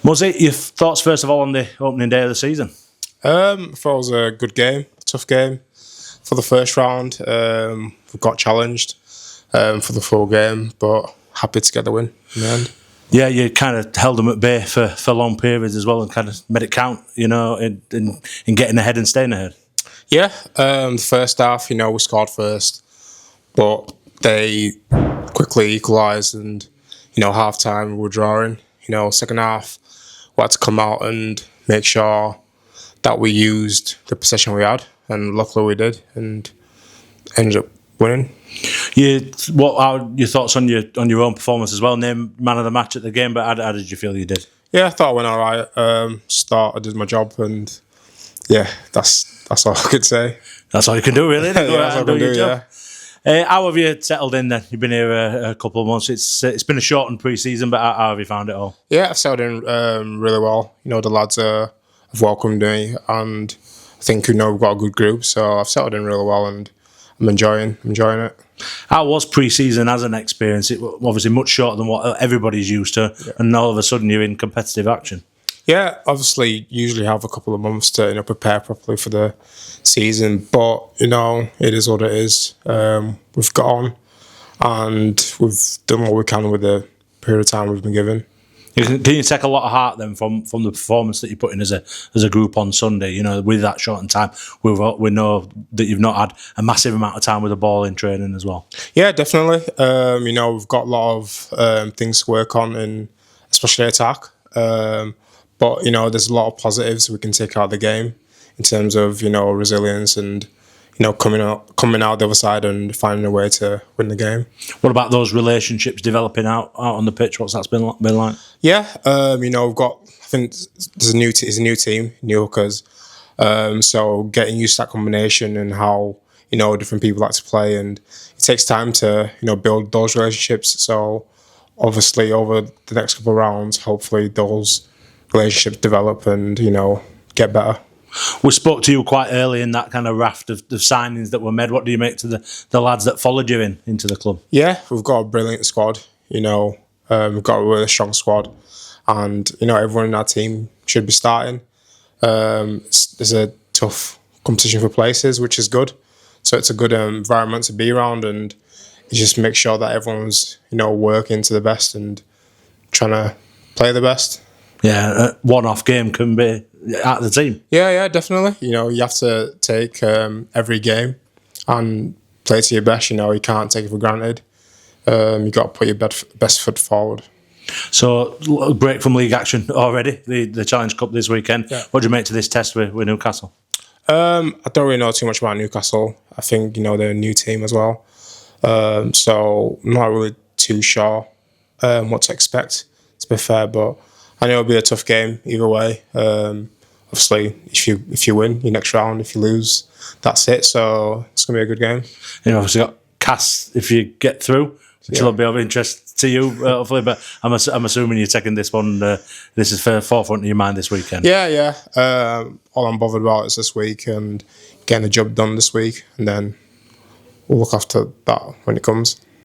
Was it your thoughts first of all on the opening day of the season? I thought it was a good game, tough game for the first round. We got challenged for the full game, but happy to get the win in the end. Yeah, you kind of held them at bay for long periods as well, and kind of made it count, in getting ahead and staying ahead. Yeah, the first half, we scored first, but they quickly equalised, and half time we were drawing. Second half we had to come out and make sure that we used the possession we had, and luckily we did, and ended up winning. What are your thoughts on your own performance as well? Named man of the match at the game, but how did you feel you did? Yeah, I thought I went all right. I did my job, and yeah, that's all I could say. That's all you can do, really. Go Yeah, out and do your job. How have you settled in then? You've been here a couple of months. It's been a shortened pre-season, but how have you found it all? Yeah, I've settled in really well. The lads have welcomed me, and I think we've got a good group, so I've settled in really well, and I'm enjoying it. How was pre-season as an experience? It was obviously much shorter than what everybody's used to, and all of a sudden you're in competitive action. Yeah, obviously, usually have a couple of months to prepare properly for the season, but it is what it is. We've got on, and we've done what we can with the period of time we've been given. Can you take a lot of heart then from the performance that you put in as a group on Sunday? With that shortened time, we know that you've not had a massive amount of time with the ball in training as well. Yeah, definitely. We've got a lot of things to work on, in especially attack. But there's a lot of positives we can take out of the game in terms of resilience and coming out the other side and finding a way to win the game. What about those relationships developing out on the pitch? What's that been like? Yeah, we've got. I think there's a new team, new hookers. So getting used to that combination and how different people like to play, and it takes time to build those relationships. So obviously over the next couple of rounds, hopefully those relationships develop and get better. We spoke to you quite early in that kind of raft of signings that were made. What do you make to the lads that followed you into the club? Yeah, we've got a brilliant squad. We've got a really strong squad, and everyone in our team should be starting. There's a tough competition for places, which is good. So it's a good environment to be around, and just make sure that everyone's working to the best and trying to play the best. Yeah, a one-off game can be out of the team. Yeah, definitely. You have to take every game and play to your best. You can't take it for granted. You got to put your best foot forward. So, a break from league action already. The Challenge Cup this weekend. Yeah. What do you make to this test with Newcastle? I don't really know too much about Newcastle. I think they're a new team as well. So I'm not really too sure what to expect, to be fair, but I know it'll be a tough game either way. Obviously, if you win your next round, if you lose, that's it. So it's gonna be a good game. Obviously got Cass if you get through, which will be of interest to you, hopefully. But I'm assuming you're taking this one. This is for forefront of your mind this weekend. Yeah. All I'm bothered about is this week and getting the job done this week, and then we'll look after that when it comes.